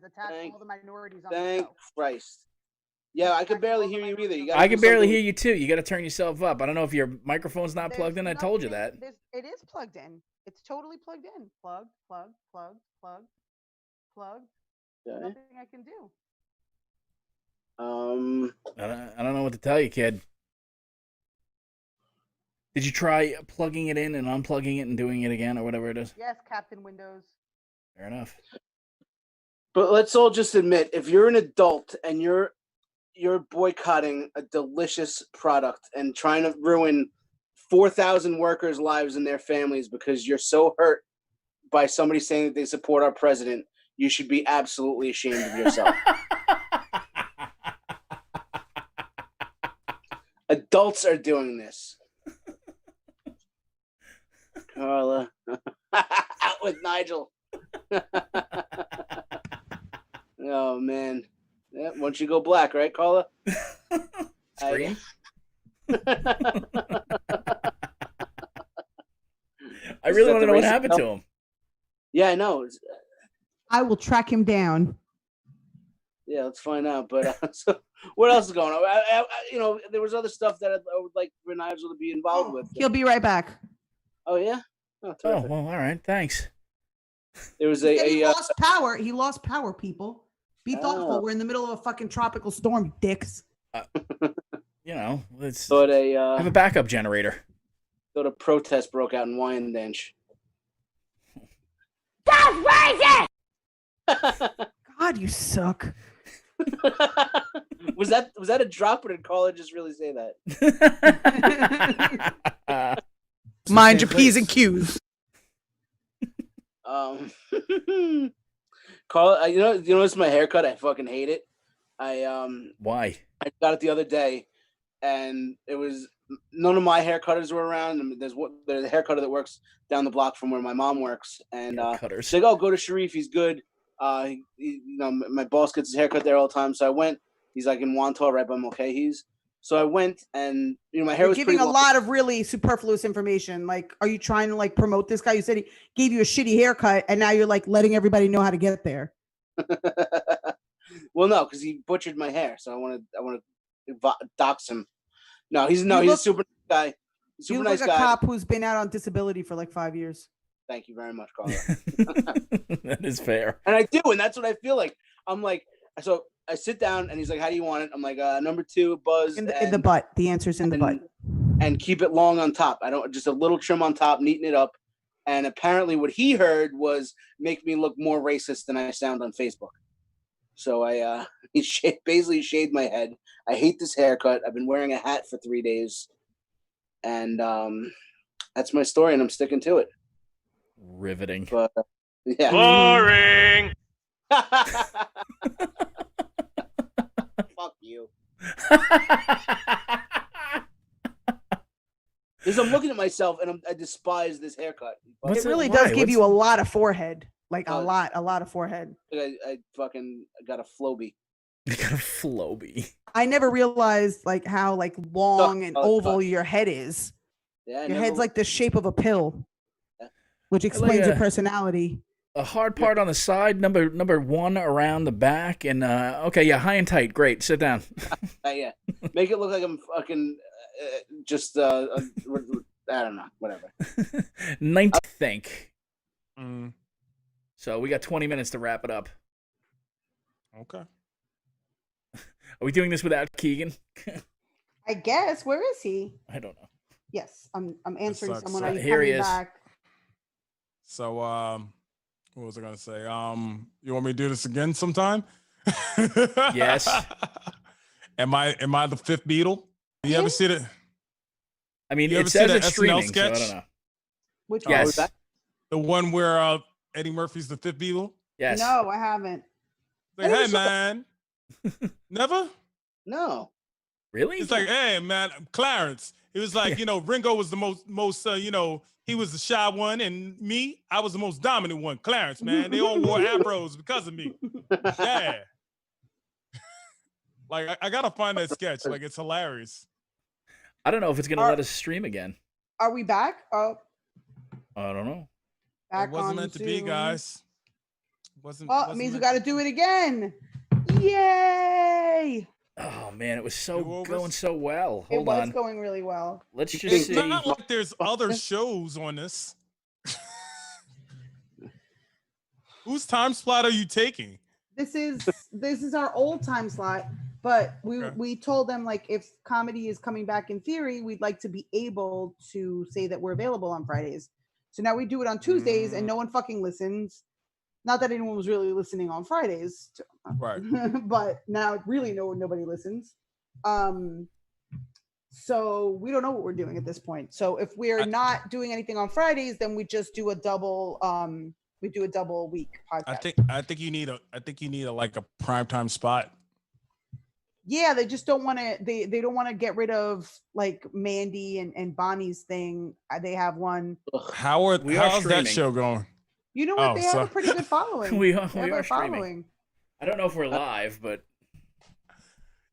attacked Thank- all the minorities on the Thank show. Christ. Yeah, I could barely hear you either. You gotta I do can barely something- hear you too. You got to turn yourself up. I don't know if your microphone's not plugged in. I told you that. It is plugged in. It's totally plugged in. Plug, plug, plug, plug, plug. Okay. Nothing I can do. I don't know what to tell you, kid. Did you try plugging it in and unplugging it and doing it again or whatever it is? Yes, Captain Windows. Fair enough. But let's all just admit, if you're an adult and you're boycotting a delicious product and trying to ruin 4,000 workers' lives and their families because you're so hurt by somebody saying that they support our president, you should be absolutely ashamed of yourself. Adults are doing this. Carla. Out with Nigel. Oh, man. Yeah, once you go black, right, Carla? Scream? I really want to know what happened to him. Yeah, I know. I will track him down. Yeah, let's find out. But so what else is going on? There was other stuff that I would like for Nigel to be involved with. He'll be right back. Oh, yeah? Oh, Oh, terrific. well, all right. Thanks. There was He lost power. He lost power, people. Be thoughtful. Oh. We're in the middle of a fucking tropical storm, dicks. You know, let's thought have a backup generator. a protest broke out in Wyandanch. God, you suck. Was that a drop, or did Carla just really say that? Mind your P's and Q's. Carla, you notice my haircut? I fucking hate it. Why? I got it the other day, and it was none of my haircutters were around. I mean, there's a haircutter that works down the block from where my mom works, and Haircutters. she's like, "Oh, go to Sharif. He's good." My boss gets his haircut there all the time, so I went. He's like in Wantagh, right by Mulcahy's, So I went, and my hair You're was giving pretty a long. lot of really superfluous information. Like, are you trying to like promote this guy? You said he gave you a shitty haircut, and now you're like letting everybody know how to get there. Well, no, because he butchered my hair, so I want to dox him. No, he's a super nice guy. You look like a cop who's been out on disability for like 5 years. Thank you very much, Carla. That is fair. And I do, and that's what I feel like. I'm like, so I sit down, and he's like, "How do you want it?" I'm like, number 2, buzz In the butt. The answer's in the butt. And keep it long on top. I don't just a little trim on top, neaten it up. And apparently, what he heard was make me look more racist than I sound on Facebook. So he basically shaved my head. I hate this haircut. I've been wearing a hat for 3 days, and that's my story, and I'm sticking to it. Riveting. But yeah. Boring. Fuck you. Because I'm looking at myself and I despise this haircut. It really does give you a lot of forehead, like a lot of forehead. I fucking got a Flowbee. You got a Flowbee. I never realized like how like long and oval your head is. Yeah, your head's like the shape of a pill, which explains like your personality. A hard part on the side, number 1 around the back, and okay, yeah, high and tight, great. Sit down. Yeah, make it look like I'm fucking just I don't know, whatever. 19th, think. Mm. So we got 20 minutes to wrap it up. Okay. Are we doing this without Keegan? I guess. Where is he? I don't know. Yes, I'm answering sucks. someone. Are you Here he coming is. back? So, what was I gonna say? You want me to do this again sometime? Yes. Am I the fifth Beatle? You ever see it? I mean, You it ever see says that it's SNL streaming, sketch? so I don't know. Which Yes. one was that? The one where Eddie Murphy's the fifth Beatle? Yes. No, I haven't. Like, hey man. Never? No. Really? It's like, hey man, Clarence. It was like, Ringo was the most he was the shy one, and me, I was the most dominant one. Clarence, man. They all wore afros because of me. Yeah. Like, I gotta find that sketch. Like, it's hilarious. I don't know if it's gonna let us stream again. Are we back? Oh, I don't know. back It wasn't on meant to be, Zoom. guys. Well, it means we got to do it again. Yay! Oh man, it was Do-overs? going so well. It Hold was on. going really well. Let's just It's see. not like there's other shows on this. Whose time slot are you taking? This is our old time slot, but we told them like if comedy is coming back in theory, we'd like to be able to say that we're available on Fridays. So now we do it on Tuesdays, and no one fucking listens. Not that anyone was really listening on Fridays, Right. but now really nobody listens. So we don't know what we're doing at this point. So if we're not doing anything on Fridays, then we just do a double week podcast. I think you need a like a primetime spot. Yeah, they just don't want to. They don't want to get rid of like Mandy and Bonnie's thing. They have one. How's that streaming. show going? You know what? Oh, They have so- a pretty good following. We They are have a streaming. following. I don't know if we're live, but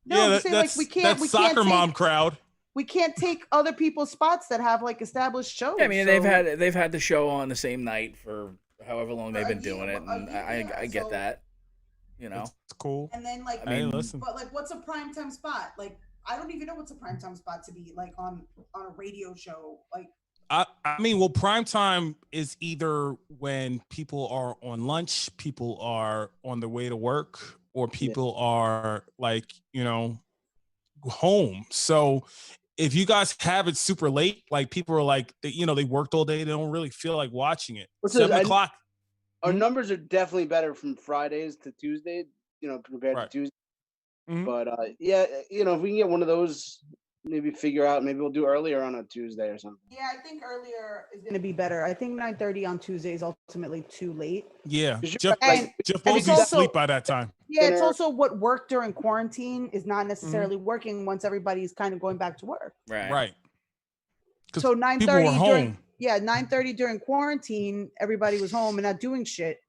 No, I'm yeah, just saying, like, that's we can't soccer take- mom crowd. We can't take other people's spots that have like established shows. yeah, I mean so- they've had the show on the same night for however long they've been doing it, and yeah, I get so- that. It's cool. And then like, Hey, listen. but like, what's a primetime spot? Like, I don't even know what's a primetime spot to be like on a radio show. Like, I mean, well, prime time is either when people are on lunch, people are on their way to work, or people are like, home. So if you guys have it super late, like people are like, they worked all day, they don't really feel like watching it. Listen, 7 o'clock. Our numbers are definitely better from Fridays to Tuesday, compared to Tuesday. Mhm. But yeah, if we can get one of those, maybe figure out, maybe we'll do earlier on a Tuesday or something. yeah, I think earlier is going to be better. I think 9:30 on Tuesday is ultimately too late. Yeah. Because Jeff and Jeff it's Bosey's also- asleep by that time. Yeah, it's Dinner. also what worked during quarantine is not necessarily working once everybody's kind of going back to work. Right. 'Cause So people 9:30 were during home. 9:30 during quarantine, everybody was home and not doing shit.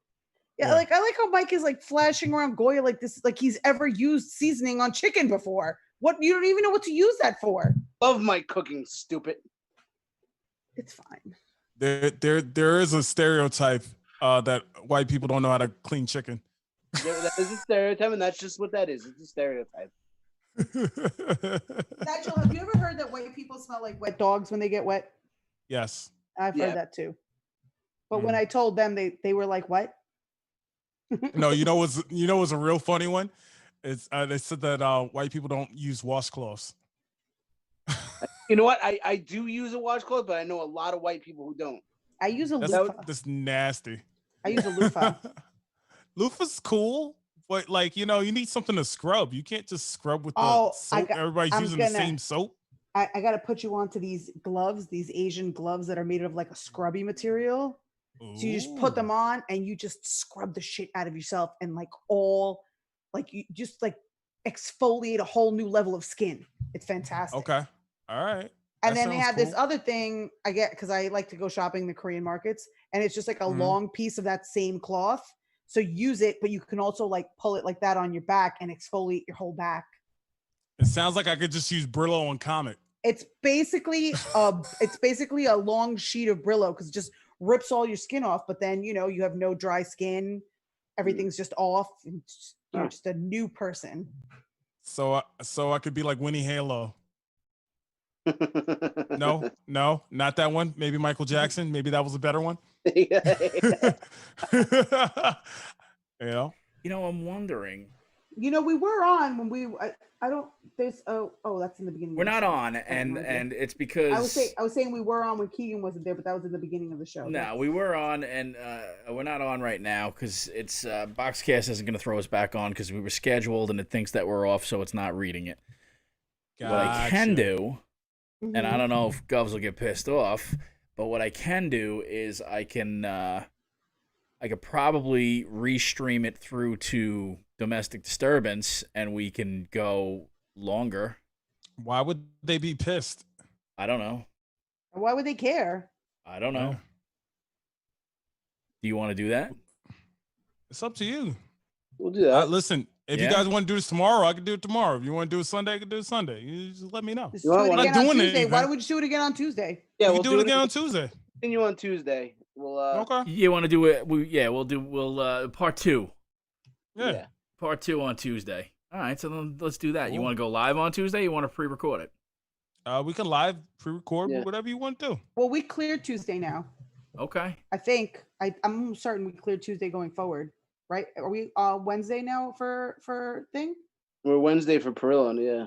Yeah, Yeah. I like how Mike is like flashing around Goya like this, like he's ever used seasoning on chicken before. What, you don't even know what to use that for. Love my cooking, stupid. It's fine. There is a stereotype that white people don't know how to clean chicken. That is a stereotype, and that's just what that is. It's a stereotype. Nigel, have you ever heard that white people smell like wet dogs when they get wet? Yes. I've Yeah. heard that too. But when I told them, they were like, what? No, you know what's a real funny one? It's they said that white people don't use washcloths. You know what? I do use a washcloth, but I know a lot of white people who don't. I use a That's, loofah. that's nasty. I use a loofah. Loofah's cool, but like you need something to scrub. You can't just scrub with the Oh, soap. Everybody's using the same soap. I got to put you onto these gloves, these Asian gloves that are made of like a scrubby material. So you just put them on and you just scrub the shit out of yourself and you just like exfoliate a whole new level of skin. It's fantastic. Okay. All right. And then they have this other thing I get because I like to go shopping in the Korean markets, and it's just like a long piece of that same cloth. So use it, but you can also like pull it like that on your back and exfoliate your whole back. It sounds like I could just use Brillo on Comet. It's basically a long sheet of Brillo because it just rips all your skin off, but then you have no dry skin. Everything's just off. And you're just a new person. So I could be like Winnie Halo. No, not that one. Maybe Michael Jackson. Maybe that was a better one. I'm wondering. We were on when we. I don't. There's. Oh, that's in the beginning. We're not on, and it's because I was saying we were on when Keegan wasn't there, but that was in the beginning of the show. No, we were on, and we're not on right now because it's Boxcast isn't going to throw us back on because we were scheduled and it thinks that we're off, so it's not reading it. Gotcha. What I can do, and I don't know if Govs will get pissed off, but what I can do is I could probably restream it through to Domestic Disturbance, and we can go longer. Why would they be pissed? I don't know. Why would they care? I don't know. Do you want to do that? It's up to you. We'll do that. Listen, if you guys want to do this tomorrow, I can do it tomorrow. If you want to do it Sunday, I can do it Sunday. You just let me know. We're not doing it. Why don't we just do it again on Tuesday? Yeah, we'll do it again on Tuesday. Continue on Tuesday. We'll okay. You want to do it? We'll part 2. Yeah. Part 2 on Tuesday. All right, so then let's do that. Cool. You want to go live on Tuesday? You want to pre-record it? We can live pre-record whatever you want to do. Well, we cleared Tuesday now. Okay. I think I'm certain we cleared Tuesday going forward, right? Are we Wednesday now for thing? We're Wednesday for Perillo, yeah.